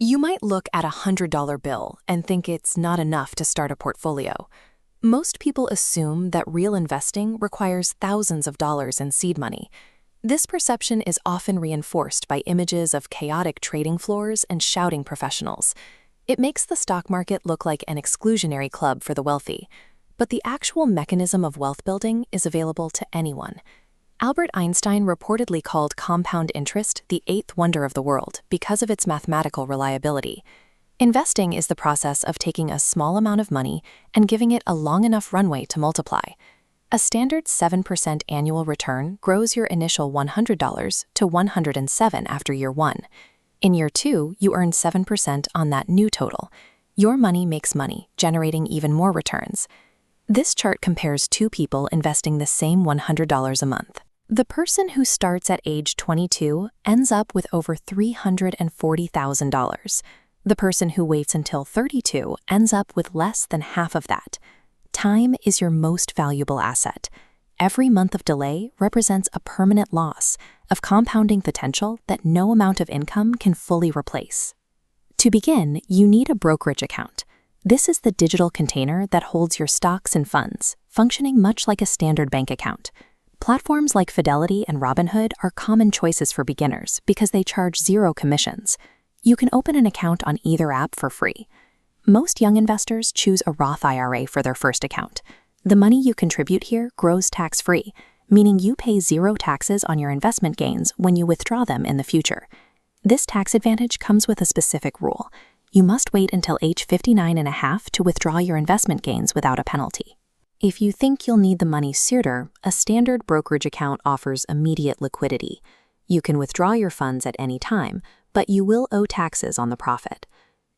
You might look at a $100 bill and think it's not enough to start a portfolio. Most people assume that real investing requires thousands of dollars in seed money. This perception is often reinforced by images of chaotic trading floors and shouting professionals. It makes the stock market look like an exclusionary club for the wealthy. But the actual mechanism of wealth building is available to anyone. Albert Einstein reportedly called compound interest the eighth wonder of the world because of its mathematical reliability. Investing is the process of taking a small amount of money and giving it a long enough runway to multiply. A standard 7% annual return grows your initial $100 to $107 after year 1. In year 2, you earn 7% on that new total. Your money makes money, generating even more returns. This chart compares two people investing the same $100 a month. The person who starts at age 22 ends up with over $340,000. The person who waits until 32 ends up with less than half of that. Time is your most valuable asset. Every month of delay represents a permanent loss of compounding potential that no amount of income can fully replace. To begin, you need a brokerage account. This is the digital container that holds your stocks and funds, functioning much like a standard bank account. Platforms like Fidelity and Robinhood are common choices for beginners because they charge zero commissions. You can open an account on either app for free. Most young investors choose a Roth IRA for their first account. The money you contribute here grows tax-free, meaning you pay zero taxes on your investment gains when you withdraw them in the future. This tax advantage comes with a specific rule. You must wait until age 59 and a half to withdraw your investment gains without a penalty. If you think you'll need the money sooner, a standard brokerage account offers immediate liquidity. You can withdraw your funds at any time, but you will owe taxes on the profit.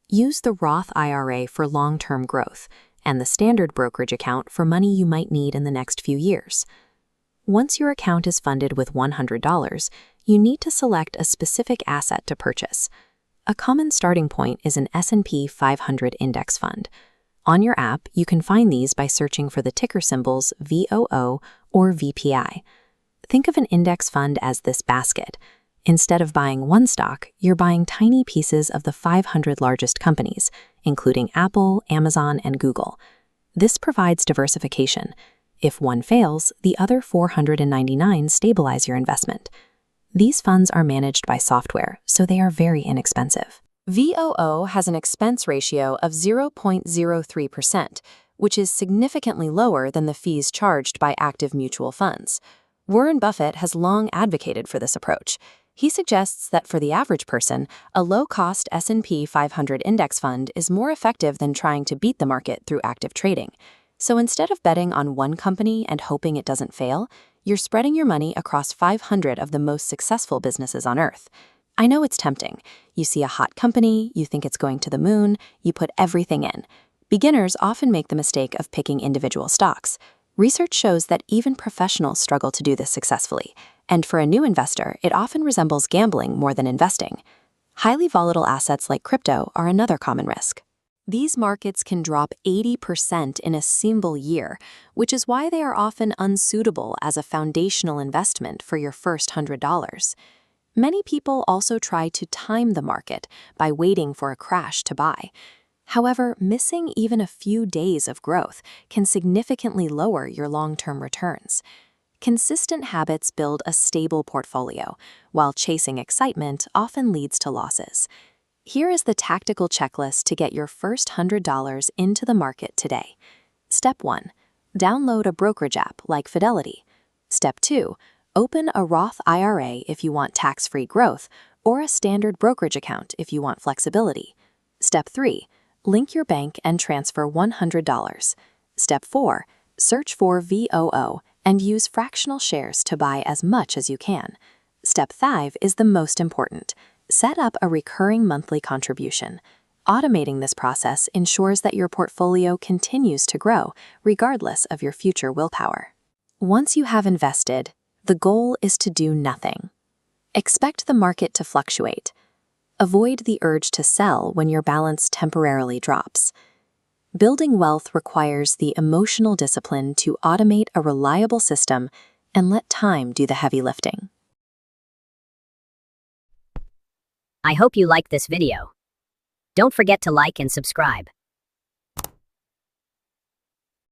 Use the Roth IRA for long-term growth and the standard brokerage account for money you might need in the next few years. Once your account is funded with $100, you need to select a specific asset to purchase. A common starting point is an S&P 500 index fund. On your app, you can find these by searching for the ticker symbols VOO or VPI. Think of an index fund as this basket. Instead of buying one stock, you're buying tiny pieces of the 500 largest companies, including Apple, Amazon, and Google. This provides diversification. If one fails, the other 499 stabilize your investment. These funds are managed by software, so they are very inexpensive. VOO has an expense ratio of 0.03%, which is significantly lower than the fees charged by active mutual funds. Warren Buffett has long advocated for this approach. He suggests that for the average person, a low-cost S&P 500 index fund is more effective than trying to beat the market through active trading. So instead of betting on one company and hoping it doesn't fail, you're spreading your money across 500 of the most successful businesses on Earth. I know it's tempting. You see a hot company, you think it's going to the moon, you put everything in. Beginners often make the mistake of picking individual stocks. Research shows that even professionals struggle to do this successfully, and for a new investor, it often resembles gambling more than investing. Highly volatile assets like crypto are another common risk. These markets can drop 80% in a single year, which is why they are often unsuitable as a foundational investment for your first $100. Many people also try to time the market by waiting for a crash to buy. However, missing even a few days of growth can significantly lower your long-term returns. Consistent habits build a stable portfolio, while chasing excitement often leads to losses. Here is the tactical checklist to get your first $100 into the market today. Step 1. Download a brokerage app like Fidelity. Step 2. Open a Roth IRA if you want tax-free growth, or a standard brokerage account if you want flexibility. Step 3. Link your bank and transfer $100. Step 4. Search for VOO and use fractional shares to buy as much as you can. Step 5 is the most important. Set up a recurring monthly contribution. Automating this process ensures that your portfolio continues to grow, regardless of your future willpower. Once you have invested, the goal is to do nothing. Expect the market to fluctuate. Avoid the urge to sell when your balance temporarily drops. Building wealth requires the emotional discipline to automate a reliable system and let time do the heavy lifting. I hope you liked this video. Don't forget to like and subscribe.